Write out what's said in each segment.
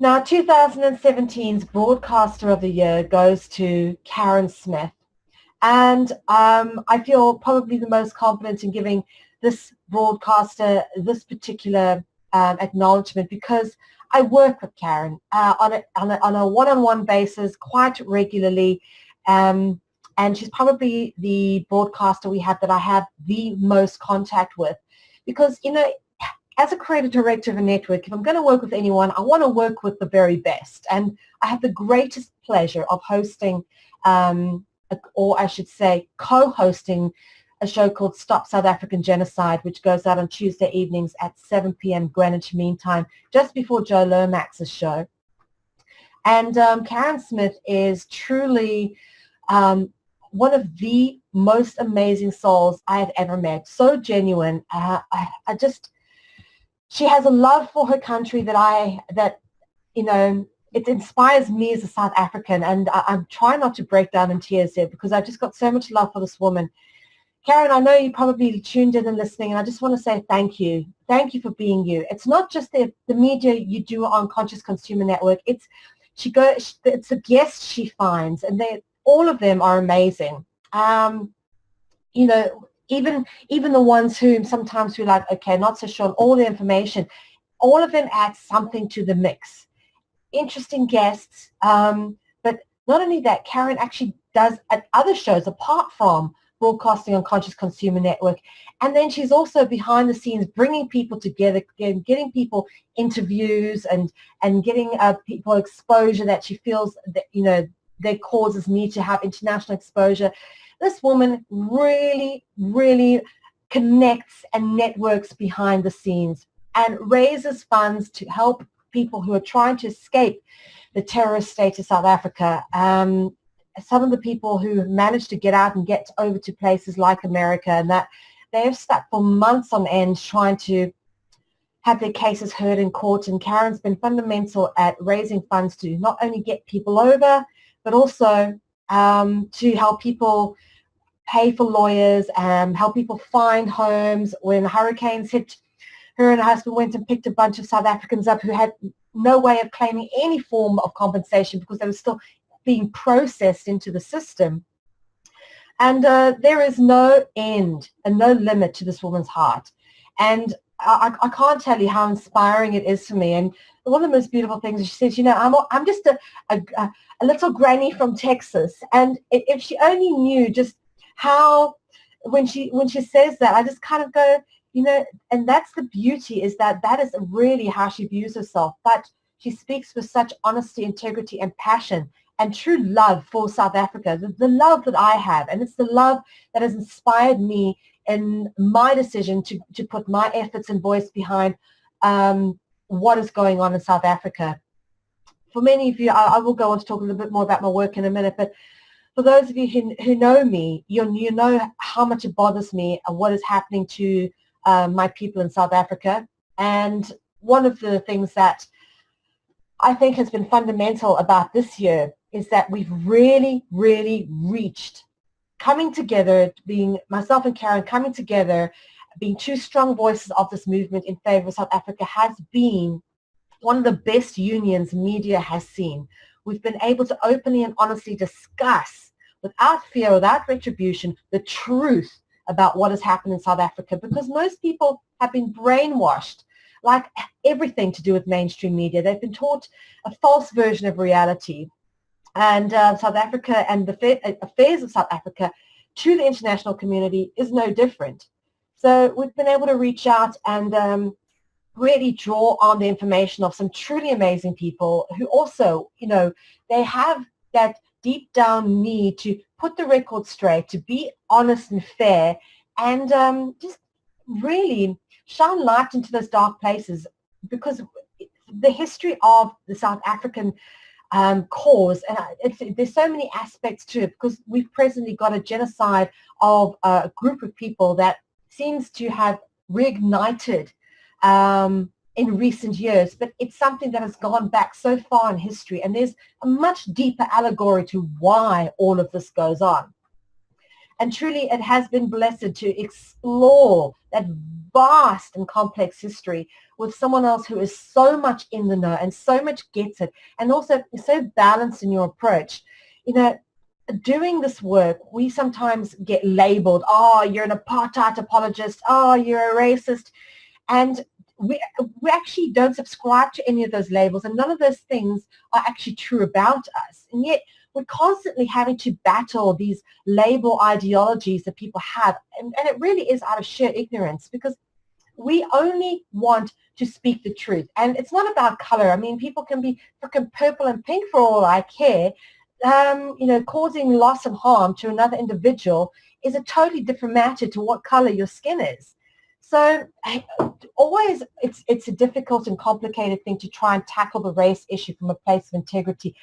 Now, 2017's Broadcaster of the Year goes to Karin Smith. And I feel probably the most confident in giving this broadcaster this particular acknowledgement because I work with Karin on a one-on-one basis quite regularly. And she's probably the broadcaster we have that I have the most contact with because, as a creative director of a network, if I'm going to work with anyone, I want to work with the very best. And I have the greatest pleasure of hosting, or I should say co-hosting, a show called Stop South African Genocide, which goes out on Tuesday evenings at 7 p.m. Greenwich Mean Time, just before Joe Lomax's show. And Karin Smith is truly one of the most amazing souls I have ever met. So genuine. She has a love for her country it inspires me as a South African, and I'm trying not to break down in tears here because I've just got so much love for this woman. Karin, I know you probably tuned in and listening, and I just want to say thank you. Thank you for being you. It's not just the media you do on Conscious Consumer Network. It's the guests she finds, and all of them are amazing. Even the ones whom sometimes we're like, okay, not so sure on all the information, all of them add something to the mix. Interesting guests, but not only that, Karin actually does at other shows apart from broadcasting on Conscious Consumer Network, and then she's also behind the scenes bringing people together, getting people interviews and getting people exposure that she feels that their causes need to have international exposure. This woman really, really connects and networks behind the scenes and raises funds to help people who are trying to escape the terrorist state of South Africa. Some of the people who have managed to get out and get over to places like America, and that they have stuck for months on end trying to have their cases heard in court. And Karin's been fundamental at raising funds to not only get people over, but also to help people pay for lawyers, help people find homes. When hurricanes hit, her and her husband went and picked a bunch of South Africans up who had no way of claiming any form of compensation because they were still being processed into the system. And there is no end and no limit to this woman's heart. And I can't tell you how inspiring it is for me. And one of the most beautiful things is she says, I'm just a little granny from Texas. And if she only knew just how, when she says that, I just kind of go, and that's the beauty, is that is really how she views herself. But she speaks with such honesty, integrity, and passion and true love for South Africa, the love that I have. And it's the love that has inspired me in my decision to put my efforts and voice behind what is going on in South Africa. For many of you, I will go on to talk a little bit more about my work in a minute, but for those of you who know me, you know how much it bothers me and what is happening to my people in South Africa. And one of the things that I think has been fundamental about this year is that we've really, really reached coming together, being myself and Karin coming together, being two strong voices of this movement in favor of South Africa has been one of the best unions media has seen. We've been able to openly and honestly discuss without fear, without retribution, the truth about what has happened in South Africa, because most people have been brainwashed, like everything to do with mainstream media. They've been taught a false version of reality. And South Africa and the affairs of South Africa to the international community is no different. So we've been able to reach out and really draw on the information of some truly amazing people who also, they have that deep down need to put the record straight, to be honest and fair, and just really shine light into those dark places, because the history of the South African cause, and there's so many aspects to it, because we've presently got a genocide of a group of people that seems to have reignited in recent years, but it's something that has gone back so far in history, and there's a much deeper allegory to why all of this goes on. And truly, it has been blessed to explore that vast and complex history with someone else who is so much in the know and so much gets it, and also so balanced in your approach. You know, doing this work, we sometimes get labeled, oh, you're an apartheid apologist, oh, you're a racist. And we actually don't subscribe to any of those labels, and none of those things are actually true about us. And yet we're constantly having to battle these label ideologies that people have, and it really is out of sheer ignorance, because we only want to speak the truth. And it's not about color. I mean, people can be freaking purple and pink for all I care. You know, causing loss and harm to another individual is a totally different matter to what color your skin is. So always it's a difficult and complicated thing to try and tackle the race issue from a place of integrity.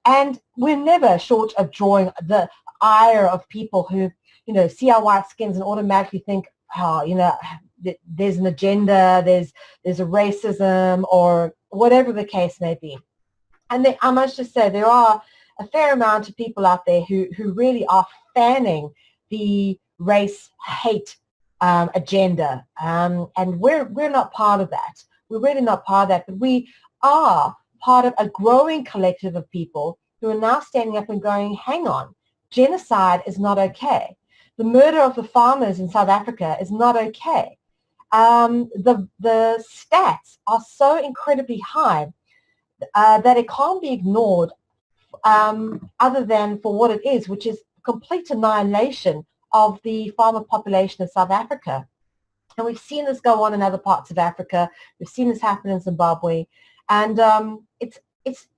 And we're never short of drawing the ire of people who, you know, see our white skins and automatically think, oh, you know, there's an agenda, there's a racism, or whatever the case may be. And I must just say, there are a fair amount of people out there who really are fanning the race hate agenda, and we're not part of that. We're really not part of that, but we are part of a growing collective of people who are now standing up and going, hang on, genocide is not okay. The murder of the farmers in South Africa is not okay. The stats are so incredibly high that it can't be ignored, other than for what it is, which is complete annihilation of the farmer population of South Africa. And we've seen this go on in other parts of Africa. We've seen this happen in Zimbabwe. And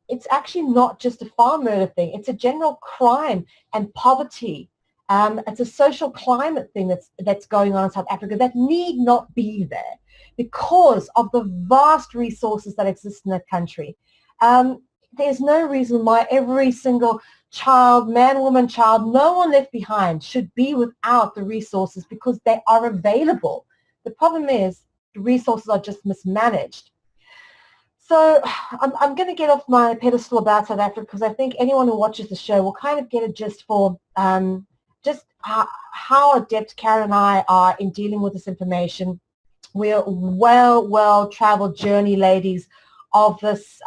it's actually not just a farm murder thing. It's a general crime and poverty. It's a social climate thing that's going on in South Africa that need not be there because of the vast resources that exist in that country. There's no reason why every single child, man, woman, child, no one left behind should be without the resources, because they are available. The problem is the resources are just mismanaged. So I'm going to get off my pedestal about South Africa, because I think anyone who watches the show will kind of get a gist for just how adept Karin and I are in dealing with this information. We're well-traveled journey ladies of this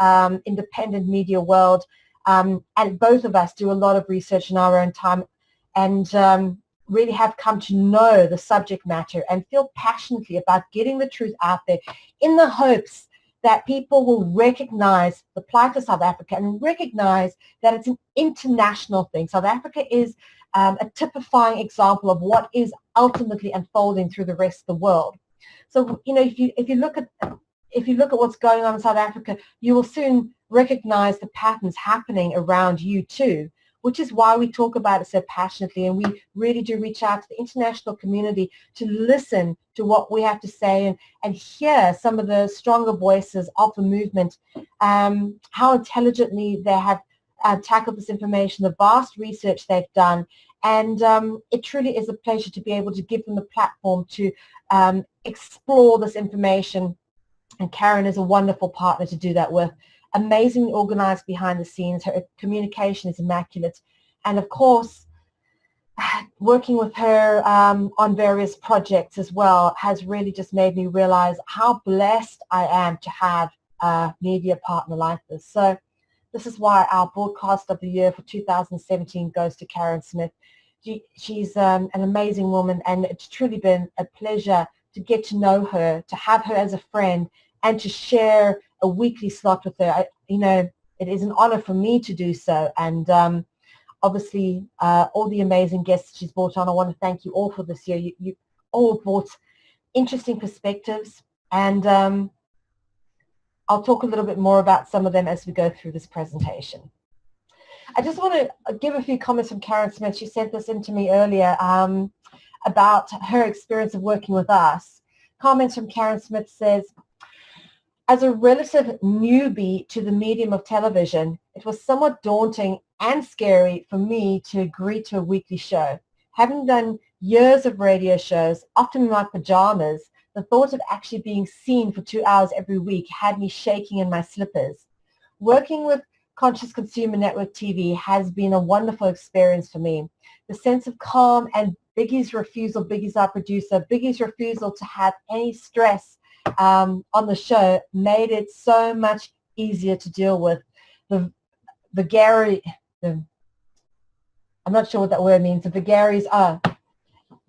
independent media world, and both of us do a lot of research in our own time, and really have come to know the subject matter and feel passionately about getting the truth out there, in the hopes that people will recognize the plight of South Africa and recognize that it's an international thing. South Africa is a typifying example of what is ultimately unfolding through the rest of the world. So, you know, if you look at what's going on in South Africa, you will soon recognize the patterns happening around you too, which is why we talk about it so passionately, and we really do reach out to the international community to listen to what we have to say and hear some of the stronger voices of the movement, how intelligently they have tackled this information, the vast research they've done, and it truly is a pleasure to be able to give them the platform to explore this information. And Karin is a wonderful partner to do that with. Amazingly organized behind the scenes. Her communication is immaculate. And of course, working with her on various projects as well has really just made me realize how blessed I am to have a media partner like this. So this is why our broadcast of the year for 2017 goes to Karin Smith. She's an amazing woman, and it's truly been a pleasure to get to know her, to have her as a friend, and to share a weekly slot with her. It is an honor for me to do so. And obviously, all the amazing guests she's brought on, I want to thank you all for this year. You all brought interesting perspectives, and I'll talk a little bit more about some of them as we go through this presentation. I just want to give a few comments from Karin Smith. She sent this in to me earlier about her experience of working with us. Comments from Karin Smith says, as a relative newbie to the medium of television, it was somewhat daunting and scary for me to agree to a weekly show. Having done years of radio shows, often in my pajamas, the thought of actually being seen for 2 hours every week had me shaking in my slippers. Working with Conscious Consumer Network TV has been a wonderful experience for me. The sense of calm and Biggie's our producer, Biggie's refusal to have any stress on the show made it so much easier to deal with. I'm not sure what that word means. The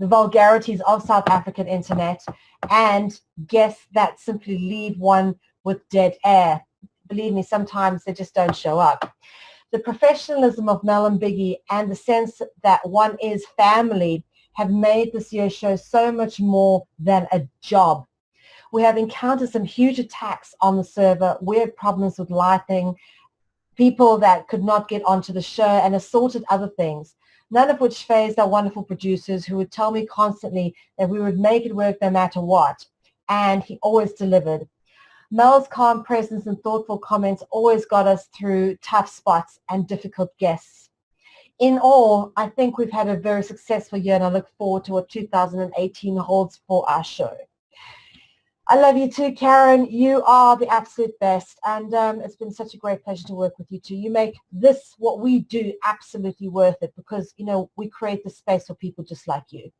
vulgarities of South African internet and guests that simply leave one with dead air. Believe me, sometimes they just don't show up. The professionalism of Mel and Biggie and the sense that one is family have made this year's show so much more than a job. We have encountered some huge attacks on the server, weird problems with lighting, people that could not get onto the show, and assorted other things, none of which fazed our wonderful producers who would tell me constantly that we would make it work no matter what. And he always delivered. Mel's calm presence and thoughtful comments always got us through tough spots and difficult guests. In all, I think we've had a very successful year, and I look forward to what 2018 holds for our show. I love you too, Karin. You are the absolute best, and it's been such a great pleasure to work with you too. You make this, what we do, absolutely worth it because, you know, we create the space for people just like you.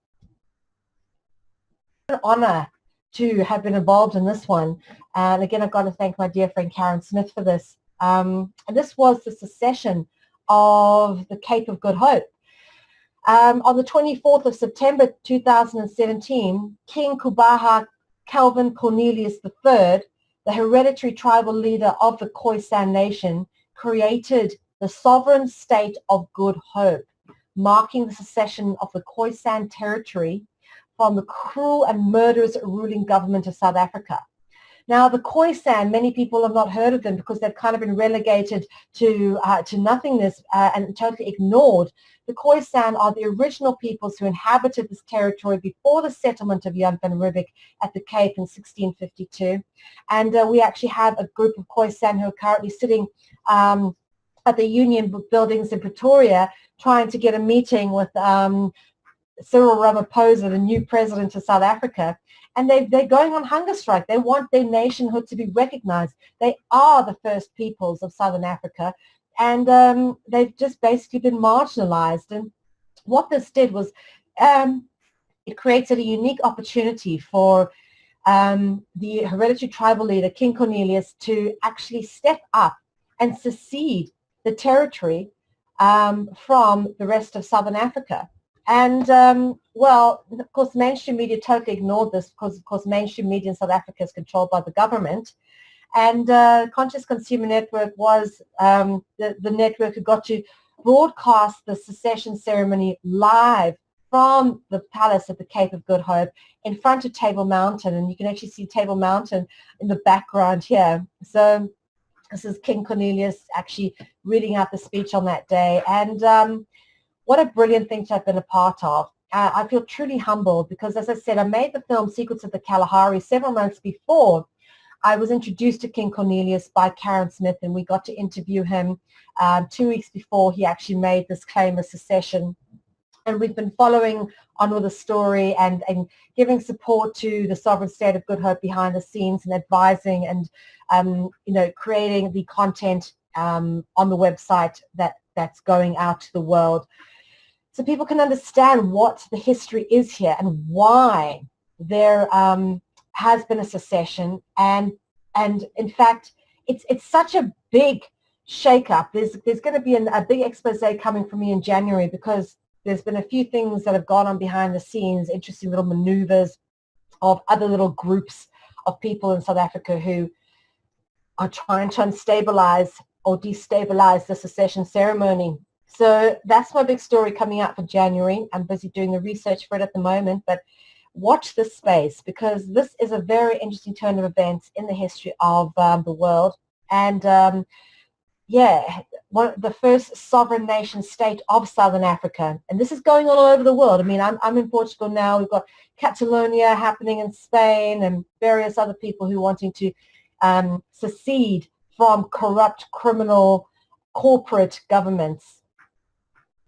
It's an honor to have been involved in this one, and again, I've got to thank my dear friend Karin Smith for this. And this was the secession of the Cape of Good Hope. On the 24th of September 2017, King Kubaha Calvin Cornelius III, the hereditary tribal leader of the Khoisan nation, created the sovereign state of Good Hope, marking the secession of the Khoisan territory from the cruel and murderous ruling government of South Africa. Now, the Khoisan, many people have not heard of them because they've kind of been relegated to nothingness and totally ignored. The Khoisan are the original peoples who inhabited this territory before the settlement of Jan van Riebeeck at the Cape in 1652. And we actually have a group of Khoisan who are currently sitting at the Union buildings in Pretoria trying to get a meeting with Cyril Ramaphosa, the new president of South Africa. And they're going on hunger strike. They want their nationhood to be recognized. They are the first peoples of Southern Africa. And they've just basically been marginalized. And what this did was it created a unique opportunity for the hereditary tribal leader, King Cornelius, to actually step up and secede the territory from the rest of Southern Africa. And, well, of course, mainstream media totally ignored this because, of course, mainstream media in South Africa is controlled by the government. And Conscious Consumer Network was the network who got to broadcast the secession ceremony live from the palace at the Cape of Good Hope in front of Table Mountain. And you can actually see Table Mountain in the background here. So this is King Cornelius actually reading out the speech on that day. And what a brilliant thing to have been a part of. I feel truly humbled because, as I said, I made the film Secrets of the Kalahari several months before I was introduced to King Cornelius by Karin Smith, and we got to interview him 2 weeks before he actually made this claim of secession. And we've been following on with the story and giving support to the sovereign state of Good Hope behind the scenes and advising and, you know, creating the content on the website that's going out to the world, so people can understand what the history is here and why there has been a secession. And in fact, it's such a big shake-up. There's going to be a big expose coming from me in January because there's been a few things that have gone on behind the scenes, interesting little maneuvers of other little groups of people in South Africa who are trying to unstabilize or destabilize the secession ceremony. So that's my big story coming out for January. I'm busy doing the research for it at the moment, but watch this space because this is a very interesting turn of events in the history of the world. And yeah, the first sovereign nation state of Southern Africa. And this is going on all over the world. I mean, I'm in Portugal now. We've got Catalonia happening in Spain and various other people who are wanting to secede from corrupt, criminal, corporate governments.